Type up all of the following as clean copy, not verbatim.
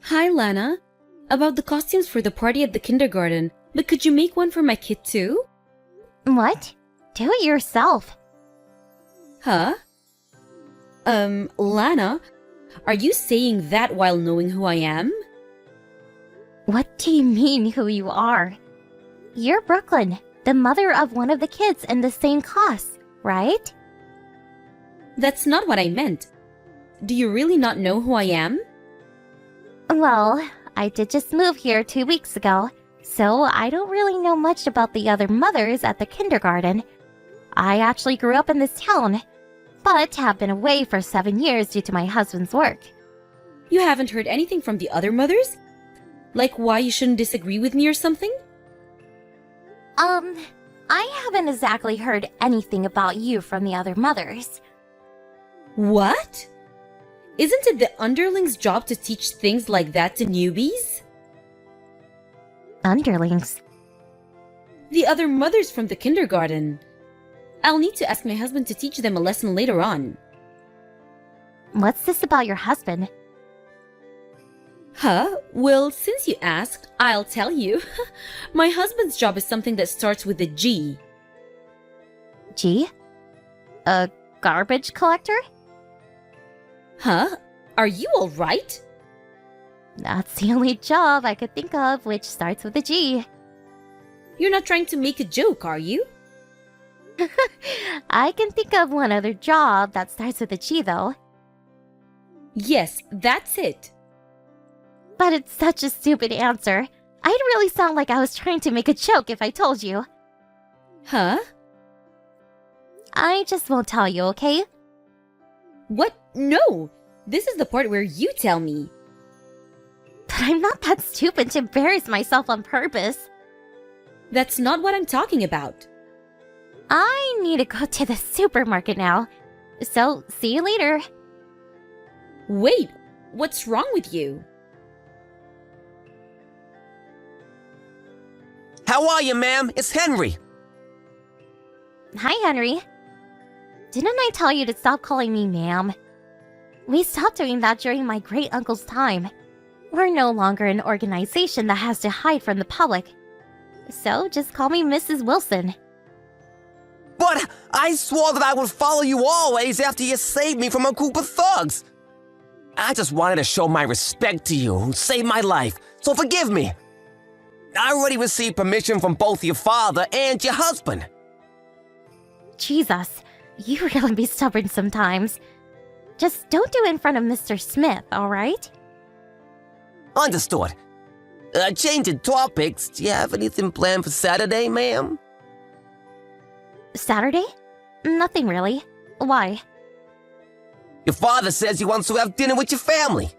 Hi, Lana. About the costumes for the party at the kindergarten, but could you make one for my kid too? What? Do it yourself. Huh? Lana, are you saying that while knowing who I am? What do you mean who you are? You're Brooklyn, the mother of one of the kids in the same class, right? That's not what I meant. Do you really not know who I am? Well, I did just move here 2 weeks ago, so I don't really know much about the other mothers at the kindergarten. I actually grew up in this town, but have been away for 7 years due to my husband's work. You haven't heard anything from the other mothers? Like why you shouldn't disagree with me or something? I haven't exactly heard anything about you from the other mothers. What? Isn't it the underling's job to teach things like that to newbies? Underlings? The other mothers from the kindergarten. I'll need to ask my husband to teach them a lesson later on. What's this about your husband? Huh? Well, since you asked, I'll tell you. My husband's job is something that starts with a G. G? A garbage collector? Huh? Are you alright? That's the only job I could think of which starts with a G. You're not trying to make a joke, are you? I can think of one other job that starts with a G, though. Yes, that's it. But it's such a stupid answer. I'd really sound like I was trying to make a joke if I told you. Huh? I just won't tell you, okay? What? No! This is the part where you tell me. But I'm not that stupid to embarrass myself on purpose. That's not what I'm talking about. I need to go to the supermarket now. So, see you later. Wait, what's wrong with you? How are you, ma'am? It's Henry. Hi, Henry. Didn't I tell you to stop calling me ma'am? We stopped doing that during my great-uncle's time. We're no longer an organization that has to hide from the public. So just call me Mrs. Wilson. But I swore that I would follow you always after you saved me from a group of thugs. I just wanted to show my respect to you who saved my life, so forgive me. I already received permission from both your father and your husband. Jesus, you really be stubborn sometimes. Just don't do it in front of Mr. Smith, alright? Understood. Changing topics, do you have anything planned for Saturday, ma'am? Saturday? Nothing really. Why? Your father says he wants to have dinner with your family.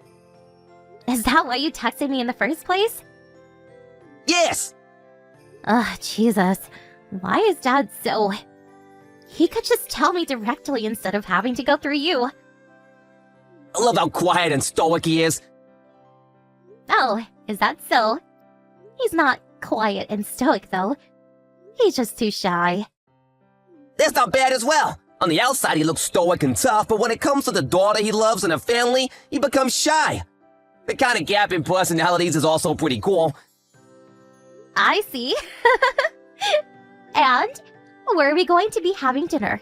Is that why you texted me in the first place? Yes! Ugh, Jesus. Why is Dad so... He could just tell me directly instead of having to go through you. I love how quiet and stoic he is. Oh, is that so? He's not quiet and stoic, though. He's just too shy. That's not bad as well. On the outside, he looks stoic and tough, but when it comes to the daughter he loves and a family, he becomes shy. The kind of gap in personalities is also pretty cool. I see. And where are we going to be having dinner?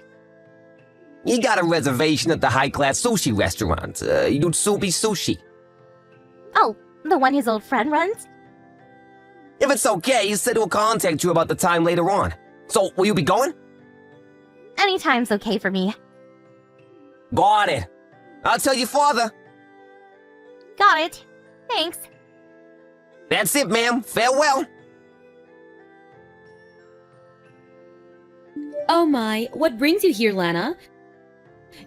You got a reservation at the high-class sushi restaurant, Yutsubi Sushi. Oh, the one his old friend runs? If it's okay, he said he'll contact you about the time later on. So, will you be going? Anytime's okay for me. Got it. I'll tell your father. Got it. Thanks. That's it, ma'am. Farewell. Oh my, what brings you here, Lana?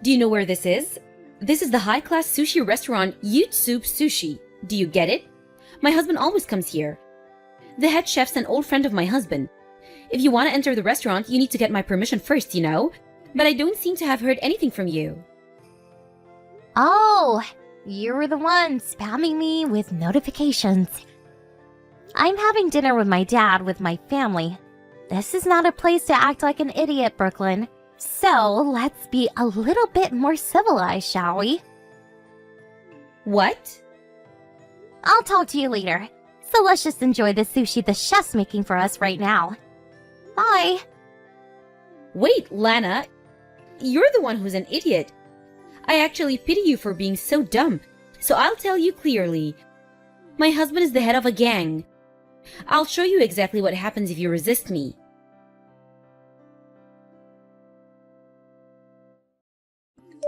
Do you know where this is? This is the high-class sushi restaurant Yutsubi Sushi. Do you get it? My husband always comes here. The head chef's an old friend of my husband. If you want to enter the restaurant, you need to get my permission first, you know? But I don't seem to have heard anything from you. Oh, you were the one spamming me with notifications. I'm having dinner with my dad with my family. This is not a place to act like an idiot, Brooklyn. So let's be a little bit more civilized, shall we? What? I'll talk to you later. So let's just enjoy the sushi the chef's making for us right now. Bye. Wait, Lana. You're the one who's an idiot. I actually pity you for being so dumb, so I'll tell you clearly. My husband is the head of a gang. I'll show you exactly what happens if you resist me.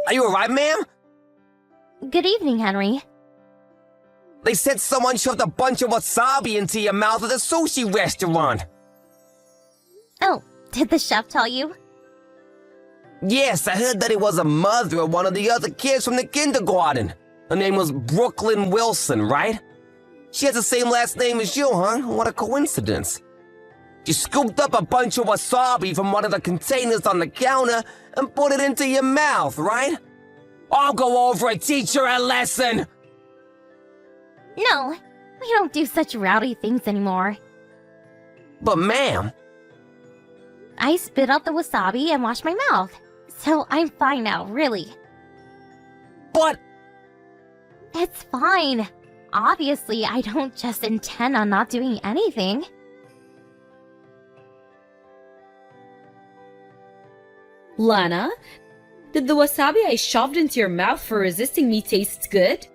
Are you alright, ma'am? Good evening, Henry. They said someone shoved a bunch of wasabi into your mouth at a sushi restaurant. Oh, did the chef tell you? Yes, I heard that it was a mother of one of the other kids from the kindergarten. Her name was Brooklyn Wilson, right? She has the same last name as you, huh? What a coincidence. She scooped up a bunch of wasabi from one of the containers on the counter and put it into your mouth, right? I'll go over and teach her a lesson! No, we don't do such rowdy things anymore. But ma'am... I spit out the wasabi and washed my mouth. So I'm fine now, really. But... It's fine. Obviously, I don't just intend on not doing anything. Lana, did the wasabi I shoved into your mouth for resisting me taste good?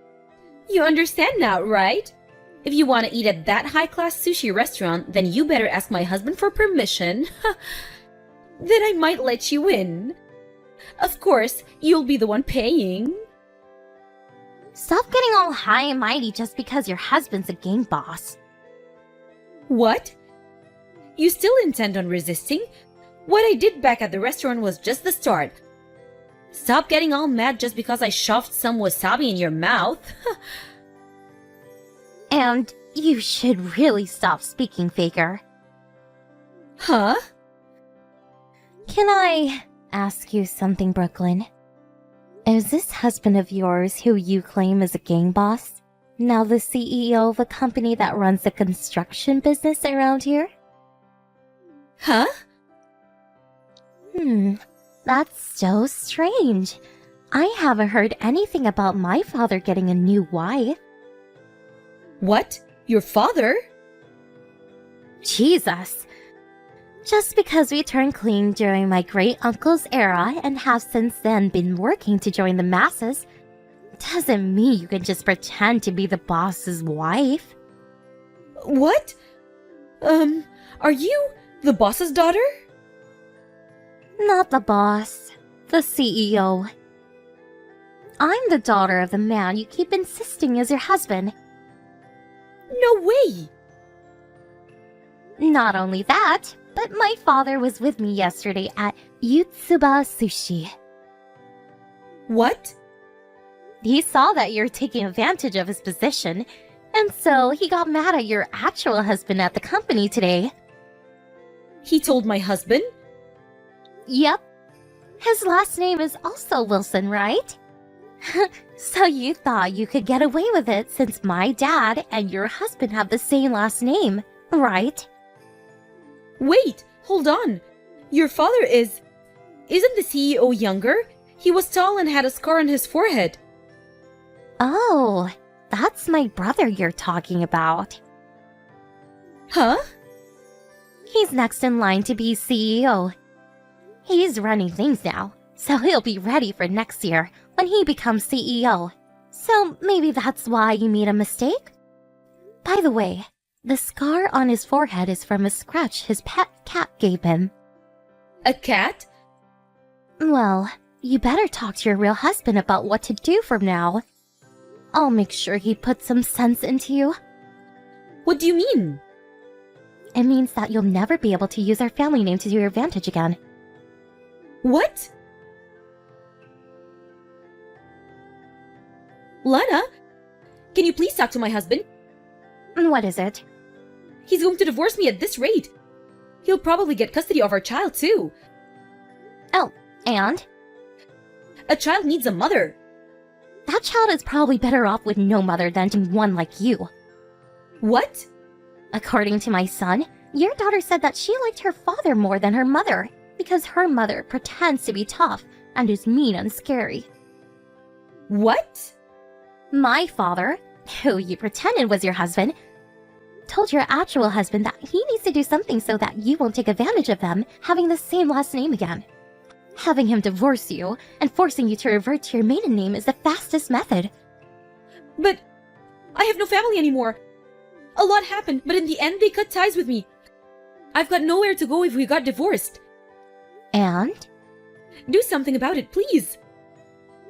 You understand now, right? If you want to eat at that high-class sushi restaurant, then you better ask my husband for permission. Then I might let you in. Of course, you'll be the one paying. Stop getting all high and mighty just because your husband's a gang boss. What? You still intend on resisting? What I did back at the restaurant was just the start. Stop getting all mad just because I shoved some wasabi in your mouth. And you should really stop speaking, Faker. Huh? Can I ask you something, Brooklyn? Is this husband of yours who you claim is a gang boss now the CEO of a company that runs the construction business around here? Huh? That's so strange. I haven't heard anything about my father getting a new wife. What? Your father? Jesus. Just because we turned clean during my great-uncle's era and have since then been working to join the masses, doesn't mean you can just pretend to be the boss's wife. What? Are you the boss's daughter? Not the boss, the CEO. I'm the daughter of the man you keep insisting is your husband. No way! Not only that, but my father was with me yesterday at Yutsuba Sushi. What? He saw that you're taking advantage of his position, and so he got mad at your actual husband at the company today. He told my husband? Yep. His last name is also Wilson, right? So you thought you could get away with it since my dad and your husband have the same last name, right? Wait, hold on. Your father is... Isn't the CEO younger? He was tall and had a scar on his forehead. Oh, that's my brother you're talking about. Huh? He's next in line to be CEO. He's running things now, so he'll be ready for next year when he becomes CEO. So maybe that's why you made a mistake? By the way, the scar on his forehead is from a scratch his pet cat gave him. A cat? Well, you better talk to your real husband about what to do from now. I'll make sure he puts some sense into you. What do you mean? It means that you'll never be able to use our family name to your advantage again. What? Lana? Can you please talk to my husband? What is it? He's going to divorce me at this rate. He'll probably get custody of our child too. Oh, and? A child needs a mother. That child is probably better off with no mother than one like you. What? According to my son, your daughter said that she liked her father more than her mother because her mother pretends to be tough and is mean and scary. What? My father, who you pretended was your husband, told your actual husband that he needs to do something so that you won't take advantage of them having the same last name again. Having him divorce you and forcing you to revert to your maiden name is the fastest method. But I have no family anymore. A lot happened, but in the end they cut ties with me. I've got nowhere to go if we got divorced. And? Do something about it, please.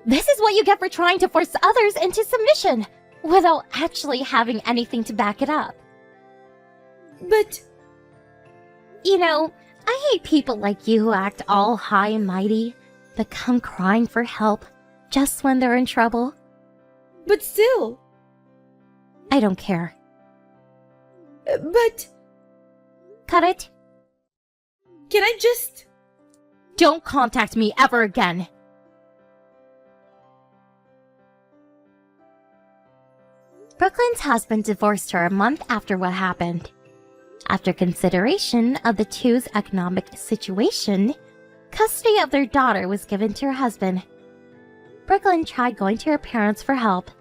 This is what you get for trying to force others into submission, without actually having anything to back it up. But... You know, I hate people like you who act all high and mighty, but come crying for help just when they're in trouble. But still... I don't care. But... Cut it. Can I just... Don't contact me ever again. Brooklyn's husband divorced her a month after what happened. After consideration of the two's economic situation, custody of their daughter was given to her husband. Brooklyn tried going to her parents for help,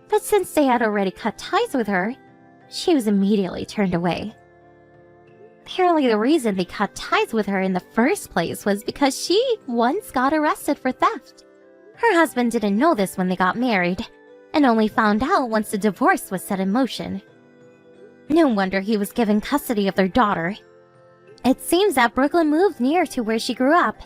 but since they had already cut ties with her, she was immediately turned away. Apparently the reason they cut ties with her in the first place was because she once got arrested for theft. Her husband didn't know this when they got married, and only found out once the divorce was set in motion. No wonder he was given custody of their daughter. It seems that Brooklyn moved near to where she grew up.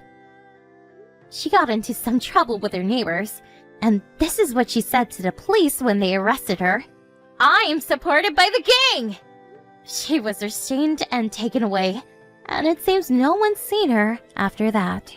She got into some trouble with her neighbors, and this is what she said to the police when they arrested her. "I am supported by the gang!" She was restrained and taken away, and it seems no one's seen her after that.